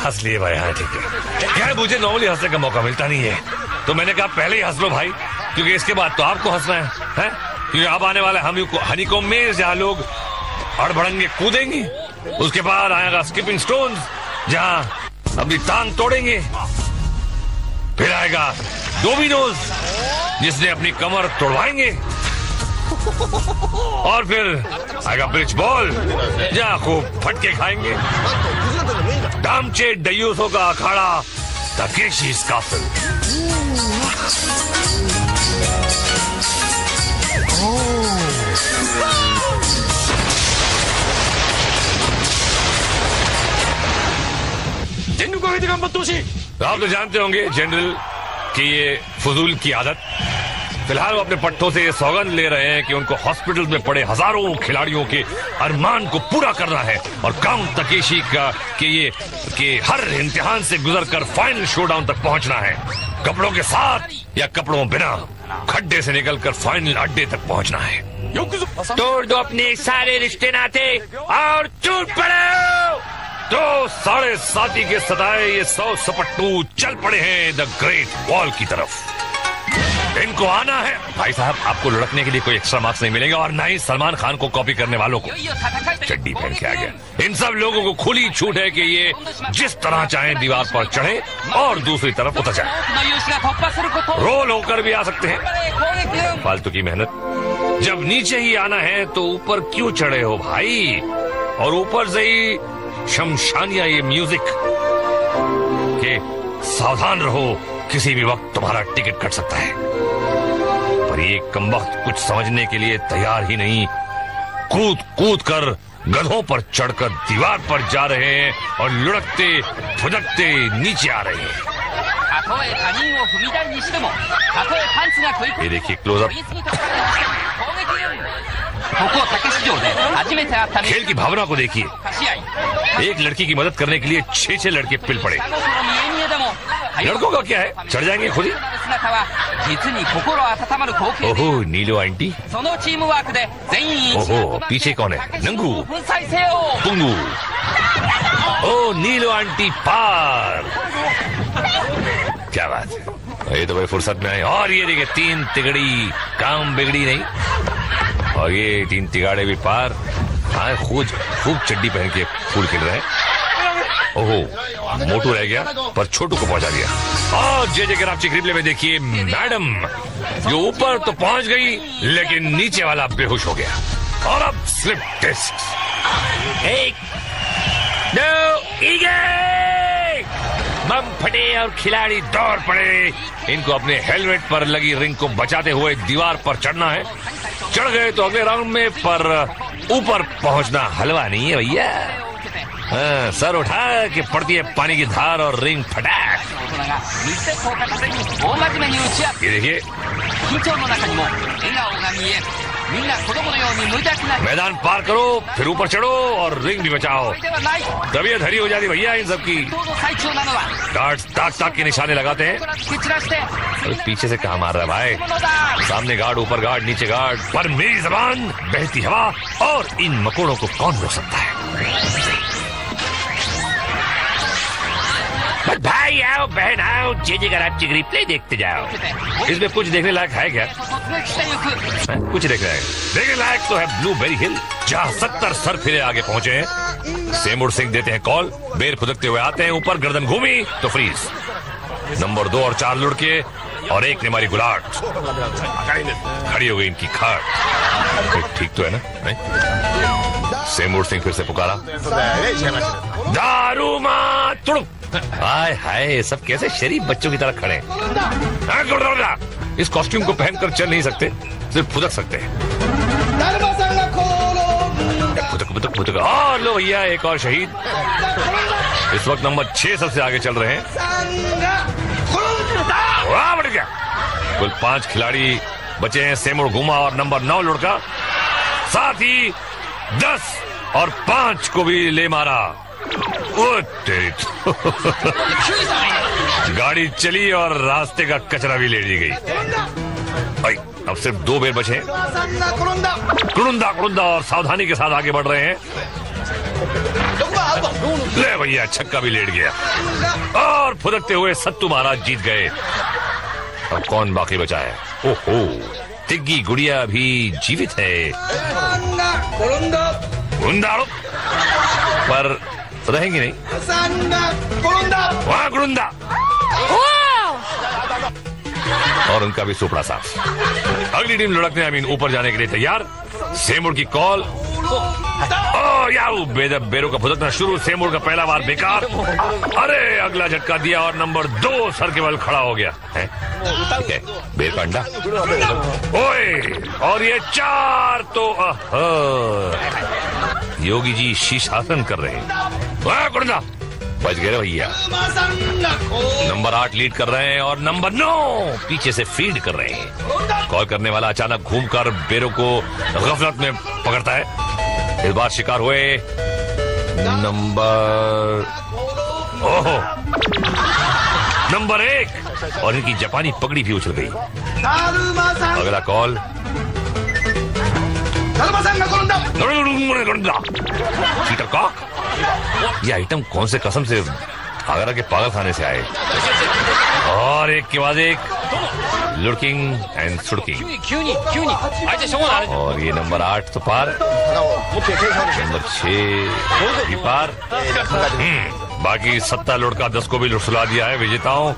हंस लिए भाई। हाँ ठीक है। क्या मुझे नॉर्मली हंसने का मौका मिलता नहीं है, तो मैंने कहा पहले ही हंस लो भाई, क्योंकि इसके बाद तो आपको हंसना है? क्योंकि अब आने वाला हनीकॉम्ब में जहाँ लोग अड़भड़ंगे कूदेंगे, उसके बाद आएगा स्किपिंग स्टोन्स जहाँ अपनी टांग तोड़ेंगे, फिर आएगा डोमिनोज जिसने अपनी कमर तोड़वाएंगे, और फिर आएगा ब्रिज बॉल जहाँ खूब फटके खाएंगे। दामचे डयूसों का अखाड़ा तकेशी's कासल। आप तो जानते होंगे जनरल कि ये फजूल की आदत। फिलहाल वो अपने पट्टों से ये सौगंध ले रहे हैं कि उनको हॉस्पिटल में पड़े हजारों खिलाड़ियों के अरमान को पूरा करना है और काउंट तकेशी का कि हर इम्तिहान से गुजरकर फाइनल शोडाउन तक पहुंचना है, कपड़ों के साथ या कपड़ों बिना, खड्डे से निकलकर फाइनल अड्डे तक पहुंचना है। तोड़ दो अपने सारे रिश्ते नाते और टूट पड़ो। तो 7.5 के सताए ये 100 सपट्टू चल पड़े हैं द ग्रेट वॉल की तरफ। इनको आना है। भाई साहब, आपको लुढ़कने के लिए कोई एक्स्ट्रा मार्क्स नहीं मिलेगा और ना ही सलमान खान को कॉपी करने वालों को। चड्डी पहन के आ गया। इन सब लोगों को खुली छूट है कि ये जिस तरह चाहें दीवार पर चढ़े और दूसरी तरफ उतर जाए। रोल होकर भी आ सकते हैं। फालतू की मेहनत। जब नीचे ही आना है तो ऊपर क्यों चढ़े हो भाई? और ऊपर से ही शमशानिया ये म्यूजिक के सावधान रहो, किसी भी वक्त तुम्हारा टिकट कट सकता है। पर ये कमबख्त कुछ समझने के लिए तैयार ही नहीं, कूद कूद कर गधों पर चढ़कर दीवार पर जा रहे हैं और लुढ़कते फुदकते नीचे आ रहे हैं। ये देखिए क्लोजअप। खेल की भावना को देखिए। एक लड़की की मदद करने के लिए 6 लड़के पिल पड़े। लड़कों का क्या है, चढ़ जाएंगे खुद ही। ओहो, नीलो आंटी। ओहो, पीछे कौन है? नंगू, पुंगू। ओ, नीलो आंटी पार। क्या बात है, ये तो भाई फुर्सत में आए। और ये देखिए 3 तिगड़ी, काम बिगड़ी नहीं। और ये 3 तिगाड़े भी पार। हाँ, खूब चड्डी पहन के फूल खिल रहे हैं। ओहो, मोटू रह गया पर छोटू को पहुंचा दिया। और जे ग्राफ रिप्ले में देखिए मैडम जो ऊपर तो पहुंच गई लेकिन नीचे वाला बेहोश हो गया। और अब स्लिप टेस्ट। 1 2 बम फटे और खिलाड़ी दौड़ पड़े। इनको अपने हेलमेट पर लगी रिंग को बचाते हुए दीवार पर चढ़ना है। चढ़ गए तो अगले राउंड में, पर ऊपर पहुंचना हलवा नहीं है भैया। हाँ, सर उठा के पड़ती है पानी की धार और रिंग फटाक। ये देखिए, मैदान पार करो फिर ऊपर चढ़ो और रिंग भी बचाओ। तबीयत हरी हो जाती भैया इन सबकी। गार्ड्स ताक के निशाने लगाते हैं। अरे पीछे से कहाँ मार रहा है भाई? सामने गार्ड, ऊपर गार्ड, नीचे गार्ड। पर मेरी जबान, बहती हवा और इन मकोड़ों को कौन रोक सकता है? भाई आओ, बहन आओ, जे ग्राफ रिप्ले देखते जाओ। इसमें कुछ देखने लायक है क्या? कुछ देखने लायक तो है ब्लूबेरी हिल, जहाँ 70 सर फिरे आगे पहुंचे हैं। सेमुर सिंह देते हैं कॉल, बेर फुदकते हुए आते हैं ऊपर, गर्दन घूमी तो फ्रीज। नंबर 2 और 4 लुढ़के और 1 ने मारी गुलाट। खड़ी हो गई इनकी खाट। ठीक तो है ना? नहीं? सेमुर सिंह फिर से पुकारा, दारू मां तुड़ुक। हाय हाय, सब कैसे शरीफ बच्चों की तरह खड़े हैं। इस कॉस्ट्यूम को पहनकर चल नहीं सकते, सिर्फ फुदक सकते हैं। फुदक। और लो भैया, एक और शहीद। इस वक्त नंबर 6 सबसे आगे चल रहे हैं। कुल 5 खिलाड़ी बचे हैं, सेमुड़ गुमा और नंबर 9 लुढ़का, साथ ही 10 और 5 को भी ले मारा। ओ तेरी गाड़ी चली और रास्ते का कचरा भी ले ली गई। भाई अब सिर्फ 2 बेर बचे, कुरुंदा कुरुंदा और सावधानी के साथ आगे बढ़ रहे हैं। ले भैया, छक्का भी लेट गया और फुदकते हुए सत्तू महाराज जीत गए। अब कौन बाकी बचा है? ओहो, तिग्गी गुड़िया भी जीवित है, पर रहेंगी नहीं। वहां गुरुंदा और उनका भी सुपड़ा साफ। अगली टीम लुढ़कने ऊपर जाने के लिए तैयार। सेमुड़ की कॉल। याऊ बेरो का फुदकना शुरू। सेमुड़ का पहला बार बेकार। अरे अगला झटका दिया और नंबर 2 सर के बल खड़ा हो गया है। ठीक है, बेर का अंडा। ओए, और ये 4 तो योगी जी शीर्षासन कर रहे हैं। गुरुंदा बच गए भैया। नंबर 8 लीड कर रहे हैं और नंबर 9 पीछे से फीड कर रहे हैं। कॉल करने वाला अचानक घूमकर बेरो को गफलत में पकड़ता है। इस बार शिकार हुए नंबर 1 और इनकी जापानी पगड़ी भी उछल गई। अगला कॉल। चीटर कॉक, ये आइटम कौन से कसम से आगरा के पागल खाने से आए। और एक के बाद एक लुड़किंग एंड सुड़किंग। और ये नंबर 8 तो पार, नंबर 6 भी पार। बाकी 7 लुड़का 10 को भी लुड़सुला दिया है। विजेताओं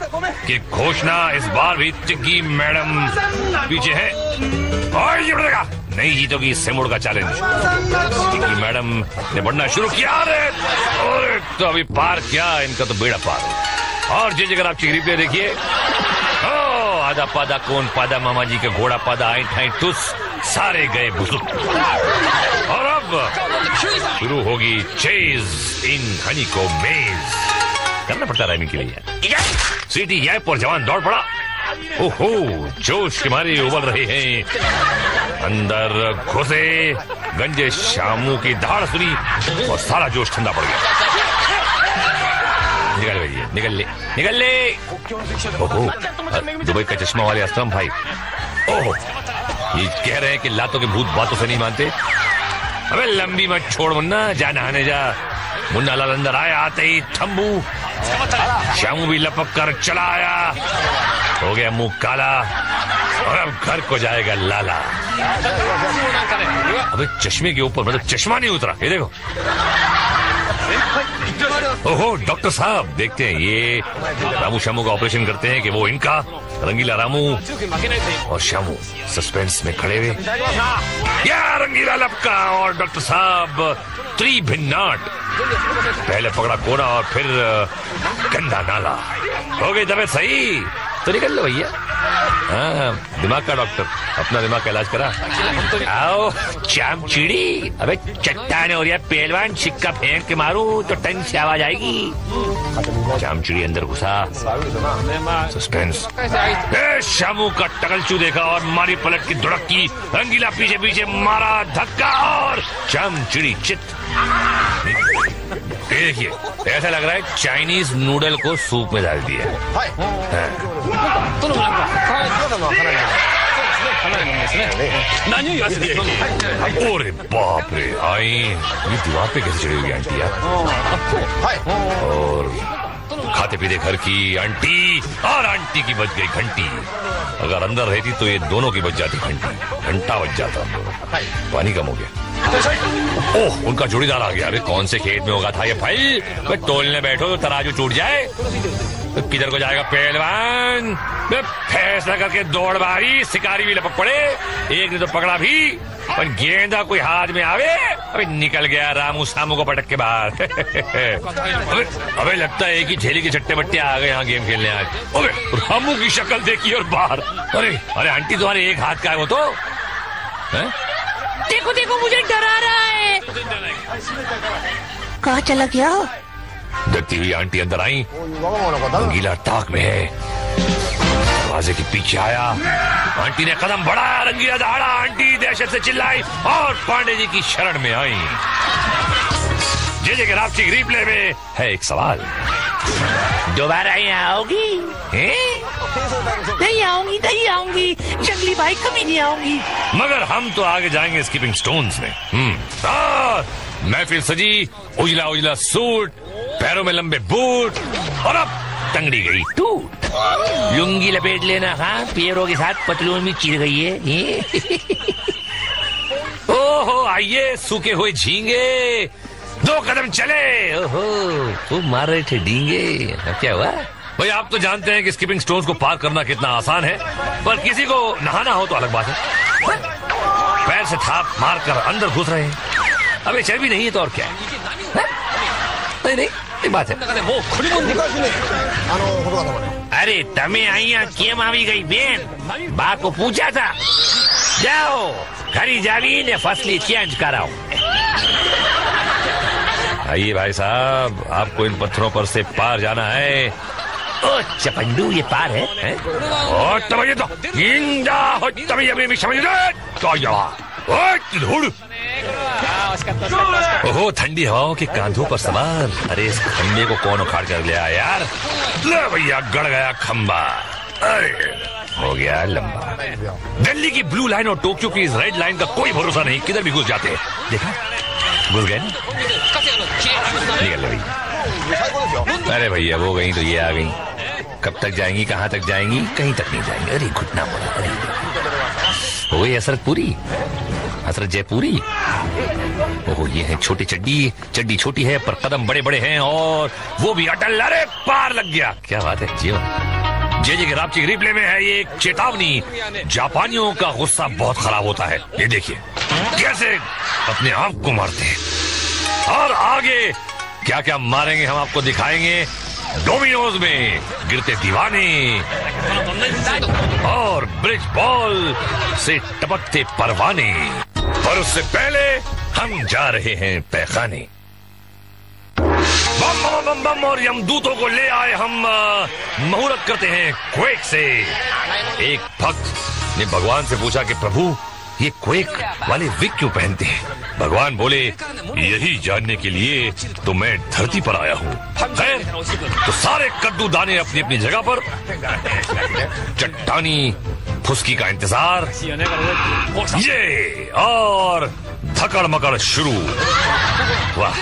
की घोषणा इस बार भी टिग्गी मैडम पीछे है। और नहीं जीतोगी सेमुड़ का चैलेंज। टिग्गी मैडम ने बढ़ना शुरू किया। अरे तो अभी पार क्या, इनका तो बेड़ा पार। और जिस अगर आप रिप्ले देखिए, आधा पादा कौन पादा मामा जी का घोड़ा पादा आई ठाई टुस सारे गए बुजुर्ग। और अब शुरू होगी चेज इन हनी को मेज। करना पड़ता राइमिंग के लिए। सीटी गैप और जवान दौड़ पड़ा। ओहो, जोश के मारे उबल रहे हैं। अंदर घुसे, गंजे शामू की धाड़ सुनी और सारा जोश ठंडा पड़ गया। निकल भैया, निकल ले। ओहो, दुबई का चश्मा वाले असलम भाई। ओहो, ये कह रहे हैं कि लातों के भूत बातों से नहीं मानते। अबे लंबी मत छोड़ मुन्ना, जा नहाने जा। मुन्ना लाल अंदर आया, आते ही थम्बू शामू भी लपक कर चला आया। हो गया मुंह काला और अब घर को जाएगा लाला। अबे चश्मे के ऊपर मतलब चश्मा नहीं उतरा, ये देखो। ओहो, डॉक्टर साहब देखते हैं ये रामू शामू का ऑपरेशन करते हैं कि वो इनका। रंगीला रामू और शामू सस्पेंस में खड़े हुए। या रंगीला लपका और डॉक्टर साहब त्रिभिन्नाट। पहले पकड़ा कोना और फिर गंदा नाला। हो गई तबीयत सही तो निकल लो भैया। हाँ, दिमाग का डॉक्टर, अपना दिमाग का इलाज करा। आओ चाम चिड़ी। अबे चट्टान हो रहा पहलवान, सिक्का फेंक के मारू तो टन से आवाज आएगी। चाम चिड़ी अंदर घुसा। सस्पेंस। शामू का टकलचू देखा और मारी पलट की धुड़क की। रंगीला पीछे पीछे मारा धक्का और चाम चिड़ी चित। देखिए, ऐसा लग रहा है चाइनीज नूडल को सूप में डाल दिया। अरे बाप रे, आई ये दीवार पे कैसे चढ़ी हुई आंटी यार। और खाते पीते घर की आंटी, और आंटी की बज गई घंटी। अगर अंदर रहती तो ये दोनों की बज जाती घंटी, घंटा बज जाता। पानी कम हो गया। ओह, उनका जोड़ीदार आ गया। अरे कौन से खेत में होगा था ये भाई? तोलने बैठो तो तराजू टूट जाए। किधर को जाएगा पहलवान? फैसला करके दौड़ मारी, शिकारी भी लपक पड़े। एक ने तो पकड़ा भी, पर गेंदा कोई हाथ में आवे, अबे निकल गया रामू सामू को पटक के बाहर। अबे लगता है कि झेली के छट्टे बट्टे आ गए यहाँ गेम खेलने आज। अबे रामू की शक्ल देखी और बाहर। अरे आंटी तुम्हारे एक हाथ का है वो तो है? देखो देखो, मुझे डरा रहा है। कहाँ चला गया? डरती हुई आंटी अंदर आई। गीला ताक में है। दरवाजे के पीछे आया। आंटी ने कदम बढ़ाया, रंगीला दहाड़ा आंटी दहशत से चिल्लाई और पांडे जी की शरण में आई। जे के रापची रिप्ले में है एक सवाल, दोबारा यहाँ आओगी? नहीं आऊंगी, जंगली भाई कभी नहीं आऊंगी। मगर हम तो आगे जाएंगे स्कीपिंग स्टोन्स में। महफिल सजी, उजला उजला सूट, पैरों में लंबे बूट और अब टंगड़ी गई टूट। लुंगी लपेट लेना, हाँ, पैरों के साथ पतलून भी चिर गई है। ओहो, आइए सूखे हुए झींगे, 2 कदम चले। ओहो, वो मार रहे थे डींगे। अब क्या हुआ? भाई आप तो जानते हैं कि स्कीपिंग स्टोन्स को पार करना कितना आसान है, पर किसी को नहाना हो तो अलग बात है। पैर से थाप मारकर अंदर घुस रहे हैं। अबे चर्बी नहीं है तो और क्या है? नहीं, एक बात है। अरे तमें आइया केम आवी गई बेन? बा को पूछा था, जाओ घरी जावी ने फसली चेंज कराओ। आइए भाई साहब, आपको इन पत्थरों पर से पार जाना है। ओ चपंडू, ये पार है? और तभी तो इंदा हो, तभी अभी भी समझ रहे तो धूड़। ओहो, ठंडी हवाओं के कांधों पर सवार। अरे इस खंबे को कौन उखाड़ कर लिया यार? ले भैया, गड़ गया खंबा। अरे हो गया लंबा। दिल्ली की ब्लू लाइन और टोक्यो की इस रेड लाइन का कोई भरोसा नहीं, किधर भी घुस जाते हैं। देखा, घुस गए। निकल भैया। अरे भैया वो गई तो ये आ गई। कब तक जाएंगी, कहाँ तक जाएंगी? कहीं तक नहीं जाएंगी। अरे घुटना मोड़ा। अरे हो गई हसरत पूरी, हसरत जयपुरी। ओहो, ये है छोटी चड्डी छोटी है पर कदम बड़े बड़े हैं और वो भी अटल। अरे पार लग गया, क्या बात है जीवन। जे के रापची रिप्ले में है ये एक चेतावनी। जापानियों का गुस्सा बहुत खराब होता है। ये देखिए कैसे अपने आप को मारते हैं। और आगे क्या क्या मारेंगे हम आपको दिखाएंगे। डोमिनोज में गिरते दीवाने और ब्रिज बॉल से टपकते परवाने। पर उससे पहले हम जा रहे हैं पैखाने। बम बम बम बम और यमदूतों को ले आए हम। मुहूर्त करते हैं क्वेक से। एक भक्त ने भगवान से पूछा कि प्रभु ये क्वेक वाले विग क्यों पहनते हैं? भगवान बोले यही जानने के लिए तो मैं धरती पर आया हूँ। तो सारे कद्दू दाने अपनी अपनी जगह पर, चट्टानी फुसकी का इंतजार, ये और धकड़ मकड़ शुरू। वाह,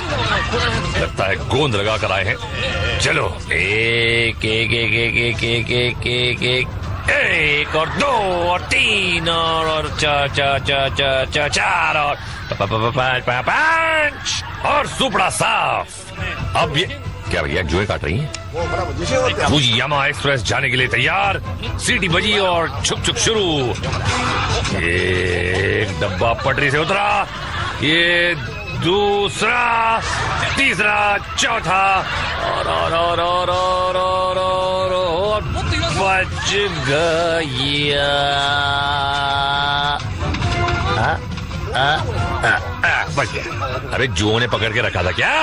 लगता है गोंद लगा कर आए हैं। चलो एक एक एक एक एक एक एक एक एक एक और 2 और 3 और 4 और 5 और सुपड़ा साफ। अब ये क्या भैया जुए काट रही हैं? फुजियामा एक्सप्रेस जाने के लिए तैयार। सीटी बजी और छुक छुक शुरू। एक डब्बा पटरी से उतरा, ये दूसरा, तीसरा, चौथा और बच गया। बच गया। अरे जुओं ने पकड़ के रखा था क्या?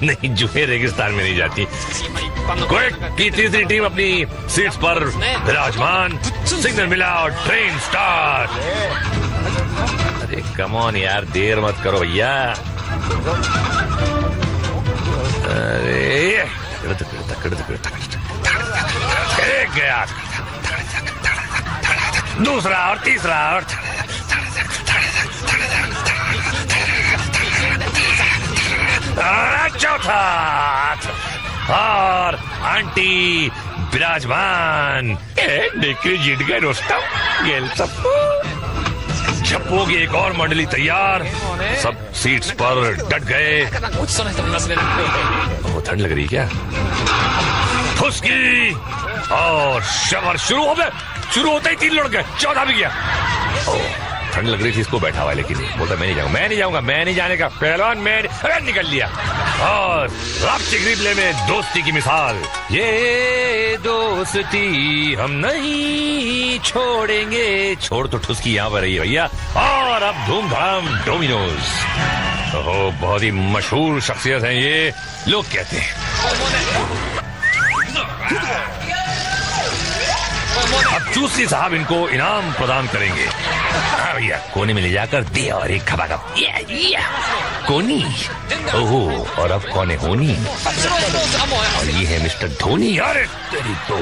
नहीं, जुए रेगिस्तान में नहीं जाती। क्वेक की तीसरी टीम अपनी सीट्स पर विराजमान। सिग्नल मिला और ट्रेन स्टार्ट। अरे कम ऑन यार, देर मत करो भैया। अरे एक गया, दूसरा और तीसरा और चौथा और आंटी विराजमान। देखिए जीत गए रोस्टम गेल सबको। झप्पो की एक और मंडली तैयार, सब सीट्स पर डट गए। वो ठंड लग रही क्या? फुसकी और शवर शुरू हो गए। शुरू होते ही 3 लड़ गए, 14 भी गया। ठंड लग रही थी इसको, बैठा हुआ लेकिन बोलता मैं नहीं जाऊंगा, मैं नहीं जाने का। पहलवान मैं निकल लिया। और रापची रिप्ले में दोस्ती की मिसाल। ये दोस्ती हम नहीं छोड़ेंगे। छोड़ तो ठुसकी यहाँ पर रही है भैया। और अब धूमधाम डोमिनोज। ओहो, बहुत ही मशहूर शख्सियत है ये, लोग कहते हैं। चूसली साहब इनको इनाम प्रदान करेंगे। हाँ भैया, कोने में ले जाकर दिया और एक खपाखप। कोनी, ओहो, और अब कौन है होनी? और ये है मिस्टर धोनी। अरे तेरी तो,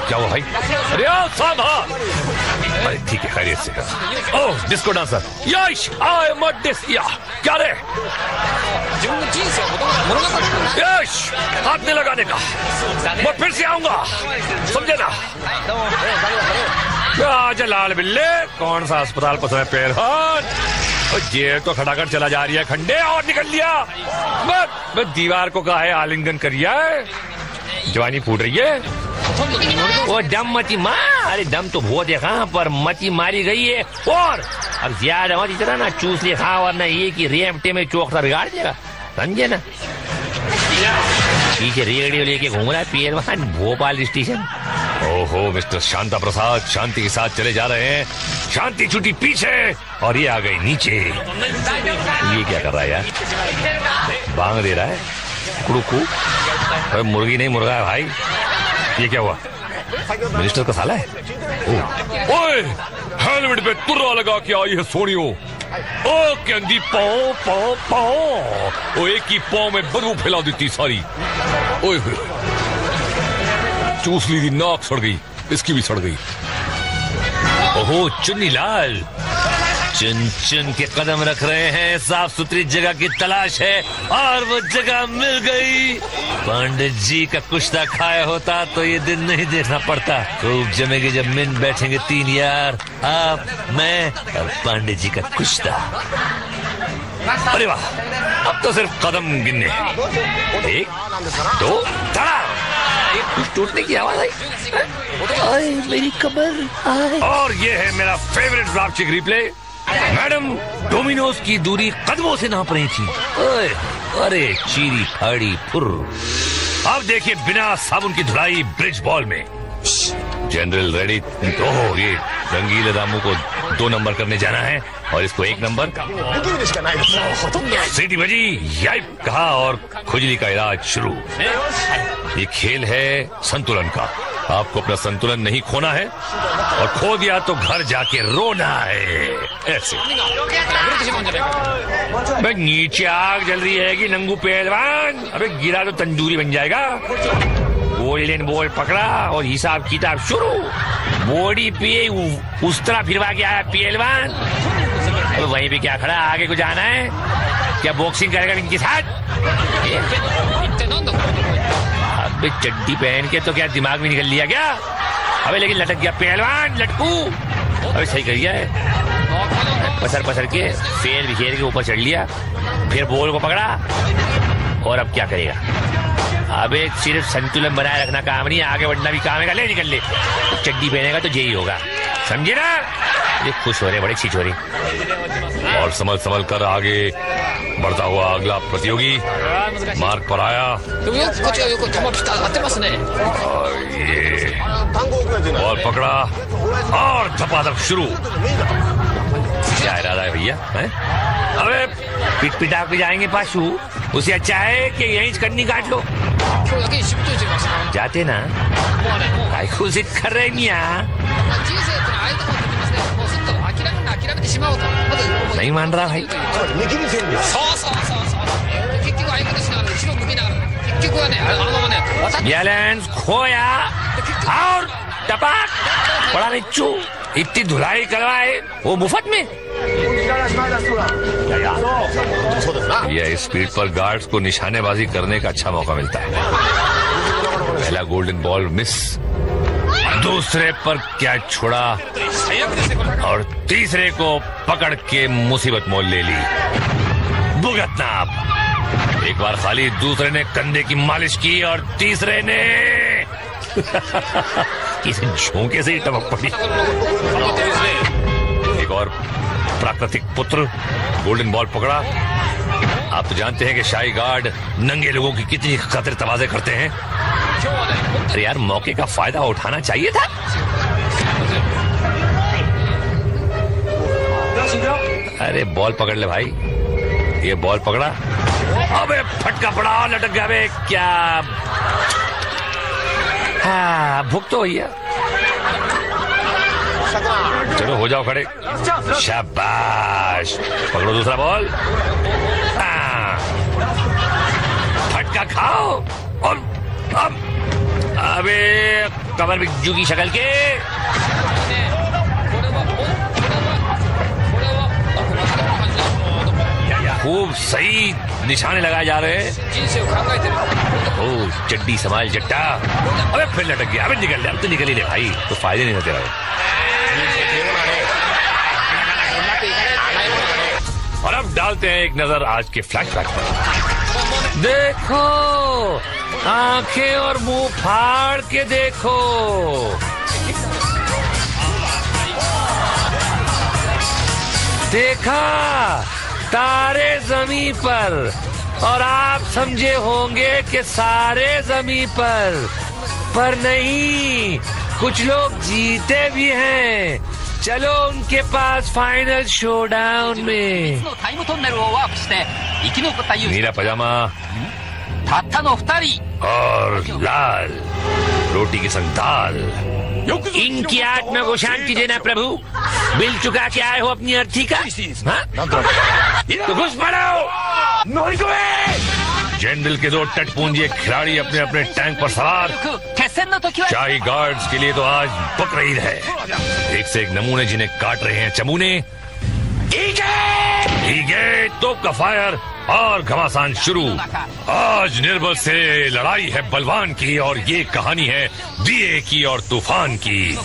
क्या हुआ भाई? अरे साहब, अरे ठीक है, खैरियत से। Oh, disco dancer, Yash, I am या क्या रे? यश, हाथ नहीं लगाने का, मैं फिर से आऊंगा, समझे ना? आजा लाल बिल्ले, कौन सा अस्पताल पसंद है पहलवान? जेल तो खड़ाकर चला जा रही है खंडे, और निकल लिया। मैं दीवार को कहा है आलिंगन करिए, जवानी फूट रही है। वो दम मची मार, अरे दम तो बहुत है हाँ, पर मची मारी गई है। और अब ज्यादा मत इतना ना चूस ले खा, वरना ये कि रेमटे में चौकसा बिगाड़ देगा, समझे ना? पीछे रेडियो लेके घूम रहा है पहलवान भोपाल स्टेशन। ओहो मिस्टर शांता प्रसाद शांति के साथ चले जा रहे हैं, शांति छुट्टी पीछे और ये आ गई नीचे। ये क्या कर रहा है यार? बांग दे रहा है कुड़ुकू। अरे मुर्गी नहीं मुर्गा है भाई। ये क्या हुआ? मिनिस्टर का साला है? ओए, हेलमेट पे तुर्रा लगा के आई है सोनियो। ओ कैंडी पाओ पाओ पाओ, ओ एक ही पाओ में बदबू फैला देती सारी। ओए चूस ली थी, नाक सड़ गई, इसकी भी सड़ गई। ओहो चुन्नी लाल, चुन चुन के कदम रख रहे हैं, साफ सुथरी जगह की तलाश है और वो जगह मिल गई। पंडित जी का कुश्ता खाया होता तो ये दिन नहीं देखना पड़ता। खूब जमेंगे जब मिल बैठेंगे तीन यार, आप, मैं और पंडित जी का कुश्ता। अरे वाह, अब तो सिर्फ कदम गिनने हैं। 1 2 कुछ टूटने की आवाज आई, मेरी कमर। और ये है मेरा favourite plastic replay. Madam Domino's की दूरी कदमों से नाप रही थी। अरे चीरी फाड़ी फुर। अब देखिए बिना साबुन की धुलाई ब्रिज बॉल में। General ready. ओह, ये रंगीले रामू को 2 नंबर करने जाना है और इसको 1 नंबर। सीटी बजी, याइप कहा और खुजली का इलाज शुरू। ये खेल है संतुलन का। आपको अपना संतुलन नहीं खोना है और खो दिया तो घर जाके रोना है। ऐसे नीचे आग जल रही है कि नंगू पहलवान, अबे गिरा तो तंदूरी बन जाएगा। गोल्डन बॉल पकड़ा और हिसाब किताब शुरू। बॉडी पे उस तरह फिरवा के आया पहलवान। अब वहीं पे क्या खड़ा, आगे को जाना है क्या? बॉक्सिंग करेगा इनके साथ? अबे चड्डी पहन के तो क्या दिमाग में निकल लिया क्या? अबे लेकिन लटक गया पहलवान, लटकू। अबे सही कर गया है, पसर पसर के फेर बिखेर के ऊपर चढ़ लिया, फिर बॉल को पकड़ा। और अब क्या करेगा? अब एक सिर्फ संतुलन बनाए रखना काम नहीं, आगे बढ़ना भी काम है। ले निकल ले, तो चड्डी पहनेगा तो यही होगा, समझे ना? ये खुश हो रहे बड़े छिछोरे। और संभल संभल कर आगे बढ़ता हुआ अगला प्रतियोगी मार्ग पर आया। ये बॉल पकड़ा और धपाधप शुरू। क्या इरादा है भैया? अबे पिट पिटा के जाएंगे पाशु, उसे अच्छा है कि यहीं कन्नी काट लो। जाते ना काय खुशित कर रहे नहीं मान रहा भाई। बैलेंस खोया और टपाक बड़ा निच्चू। इतनी धुलाई करवाए वो मुफ्त में। यह स्पीड पर गार्ड्स को निशानेबाजी करने का अच्छा मौका मिलता है। पहला गोल्डन बॉल मिस, दूसरे पर कैच छोड़ा और तीसरे को पकड़ के मुसीबत मोल ले ली। भुगतना आप। एक बार खाली, दूसरे ने कंधे की मालिश की और तीसरे ने किसी झोंके से ही टपक पड़ी। एक और प्राकृतिक पुत्र गोल्डन बॉल पकड़ा। आप तो जानते हैं कि शाही गार्ड नंगे लोगों की कितनी खतरे तवाज़े करते हैं। अरे यार, मौके का फायदा उठाना चाहिए था। अरे बॉल पकड़ ले भाई, ये बॉल पकड़ा, अबे फटका पड़ा, लटक गया। अबे क्या, हाँ भुगतो भैया, चलो हो जाओ खड़े। शाबाश, पकड़ो दूसरा बॉल। फटका खाओ। और अबे कमर बिज्जू की शक्ल के। खूब सही निशाने लगाए जा रहे हैं। ओह, चड्डी संभाल जट्टा। अबे फिर लटक गया। अबे निकल ले, अब तो निकल ही ले भाई, तो फायदे नहीं होते रहे। और अब डालते हैं एक नजर आज के फ्लैशबैक पर। देखो, आंखें और मुंह फाड़ के देखो। देखा, तारे जमीन पर, और आप समझे होंगे कि सारे जमीन पर नहीं, कुछ लोग जीते भी हैं। चलो उनके पास फाइनल शोडाउन में। नीला पजामा और लाल रोटी के संग दाल। इनकी आत्मा को शांति देना प्रभु। बिल चुका के आए हो अपनी अर्थी का? तो घुस पड़ो। जनरल के 2 टटपूंजे खिलाड़ी अपने अपने टैंक पर सवार। शाही गार्ड्स के लिए तो आज बकरीद है। एक से एक नमूने जिन्हें काट रहे हैं चमूने। तोप का फायर और घमासान शुरू। आज निर्बल से लड़ाई है बलवान की, और ये कहानी है दिए की और तूफान की।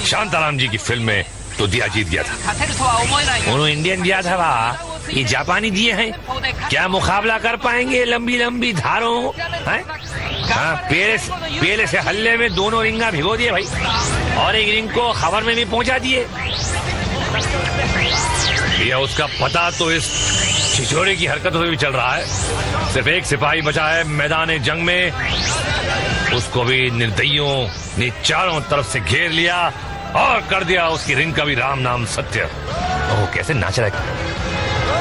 शांताराम जी की फिल्म में तो दिया जीत गया था। उन्होंने इंडियन दिया था, वाह। ये जापानी दिए हैं, क्या मुकाबला कर पाएंगे लंबी लंबी धारों? हाँ, पेले से हल्ले में दोनों रिंगा भिगो दिए भाई, और एक रिंग को खबर में भी पहुंचा दिए। या उसका पता तो इस छिछोरे की हरकतों से भी चल रहा है। सिर्फ एक सिपाही बचा है मैदान जंग में, उसको भी निर्दयियों ने चारों तरफ से घेर लिया और कर दिया उसकी रिंग का भी राम नाम सत्य। ओह, कैसे नाच रहा है।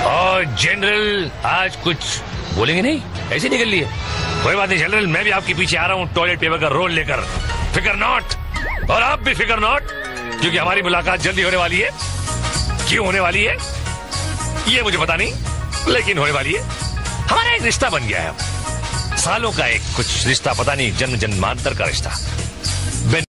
और जनरल आज कुछ बोलेंगे नहीं, ऐसे निकल लिए। कोई बात नहीं जनरल, मैं भी आपके पीछे आ रहा हूँ टॉयलेट पेपर का रोल लेकर। फिकर नॉट, और आप भी फिकर नॉट, क्योंकि हमारी मुलाकात जल्दी होने वाली है। क्यों होने वाली है ये मुझे पता नहीं, लेकिन होने वाली है। हमारा एक रिश्ता बन गया है, सालों का एक कुछ रिश्ता, पता नहीं जन्म जन्मांतर का रिश्ता।